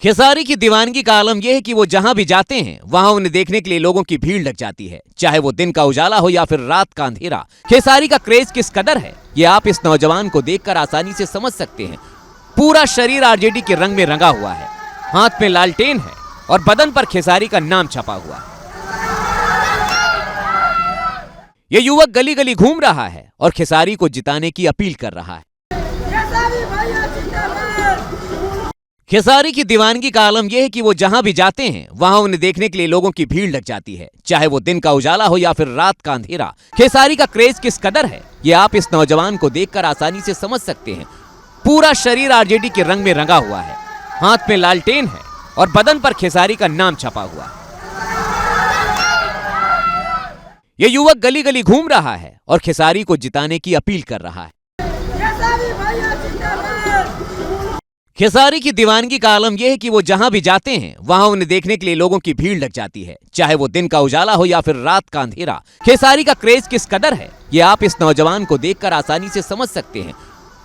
खेसारी की दीवानगी का आलम यह है कि वो जहां भी जाते हैं वहां उन्हें देखने के लिए लोगों की भीड़ लग जाती है, चाहे वो दिन का उजाला हो या फिर रात का अंधेरा। खेसारी का क्रेज किस कदर है ये आप इस नौजवान को देखकर आसानी से समझ सकते हैं। पूरा शरीर आरजेडी के रंग में रंगा हुआ है, हाथ में लालटेन है और बदन पर खेसारी का नाम छपा हुआ है। ये युवक गली गली घूम रहा है और खेसारी को जिताने की अपील कर रहा है। खेसारी की दीवानगी का आलम यह है कि वो जहां भी जाते हैं वहां उन्हें देखने के लिए लोगों की भीड़ लग जाती है, चाहे वो दिन का उजाला हो या फिर रात का अंधेरा। खेसारी का क्रेज किस कदर है ये आप इस नौजवान को देखकर आसानी से समझ सकते हैं। पूरा शरीर आरजेडी के रंग में रंगा हुआ है, हाथ में लालटेन है और बदन पर खेसारी का नाम छपा हुआ है। ये युवक गली गली घूम रहा है और खेसारी को जिताने की अपील कर रहा है। खेसारी की दीवानगी का आलम यह है कि वो जहां भी जाते हैं वहां उन्हें देखने के लिए लोगों की भीड़ लग जाती है, चाहे वो दिन का उजाला हो या फिर रात का अंधेरा। खेसारी का क्रेज किस कदर है ये आप इस नौजवान को देखकर आसानी से समझ सकते हैं।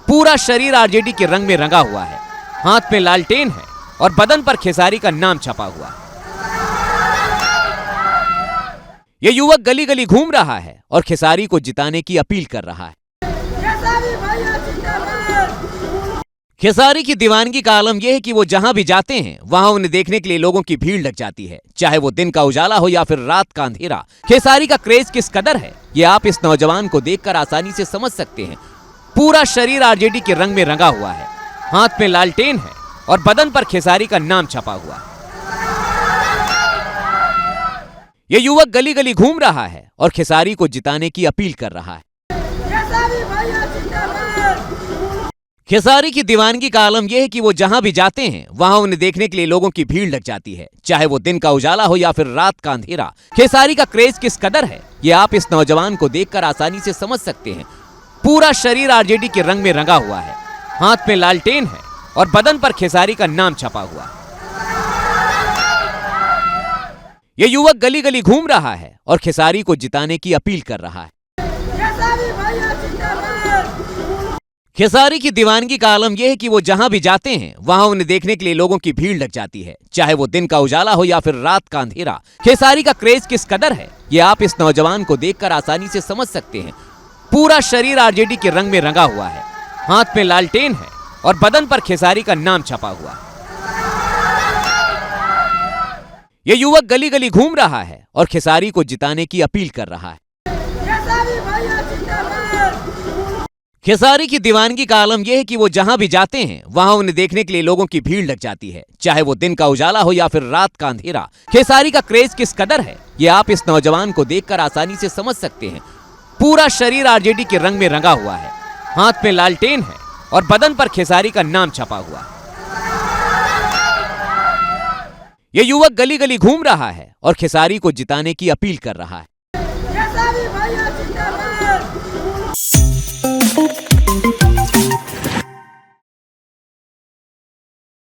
पूरा शरीर आरजेडी के रंग में रंगा हुआ है, हाथ में लालटेन है और बदन पर खेसारी का नाम छपा हुआ है। ये युवक गली गली घूम रहा है और खेसारी को जिताने की अपील कर रहा है। खेसारी की दीवानगी का आलम यह है कि वो जहां भी जाते हैं वहां उन्हें देखने के लिए लोगों की भीड़ लग जाती है, चाहे वो दिन का उजाला हो या फिर रात का अंधेरा। खेसारी का क्रेज किस कदर है ये आप इस नौजवान को देखकर आसानी से समझ सकते हैं। पूरा शरीर आरजेडी के रंग में रंगा हुआ है, हाथ में लालटेन है और बदन पर खेसारी का नाम छपा हुआ है। ये युवक गली गली घूम रहा है और खेसारी को जिताने की अपील कर रहा है। खेसारी की दीवानगी का आलम यह है कि वो जहां भी जाते हैं वहां उन्हें देखने के लिए लोगों की भीड़ लग जाती है, चाहे वो दिन का उजाला हो या फिर रात का अंधेरा। खेसारी का क्रेज किस कदर है ये आप इस नौजवान को देखकर आसानी से समझ सकते हैं। पूरा शरीर आरजेडी के रंग में रंगा हुआ है, हाथ में लालटेन है और बदन पर खेसारी का नाम छपा हुआ है। ये युवक गली गली घूम रहा है और खेसारी को जिताने की अपील कर रहा है। खेसारी की दीवानगी का आलम यह है कि वो जहां भी जाते हैं वहां उन्हें देखने के लिए लोगों की भीड़ लग जाती है, चाहे वो दिन का उजाला हो या फिर रात का अंधेरा। खेसारी का क्रेज किस कदर है ये आप इस नौजवान को देखकर आसानी से समझ सकते हैं। पूरा शरीर आरजेडी के रंग में रंगा हुआ है, हाथ में लालटेन है और बदन पर खेसारी का नाम छपा हुआ है। ये युवक गली गली घूम रहा है और खेसारी को जिताने की अपील कर रहा है। खेसारी की दीवानगी का आलम यह है कि वो जहां भी जाते हैं वहां उन्हें देखने के लिए लोगों की भीड़ लग जाती है, चाहे वो दिन का उजाला हो या फिर रात का अंधेरा। खेसारी का क्रेज किस कदर है ये आप इस नौजवान को देखकर आसानी से समझ सकते हैं। पूरा शरीर आरजेडी के रंग में रंगा हुआ है, हाथ में लालटेन है और बदन पर खेसारी का नाम छपा हुआ है। ये युवक गली गली घूम रहा है और खेसारी को जिताने की अपील कर रहा है।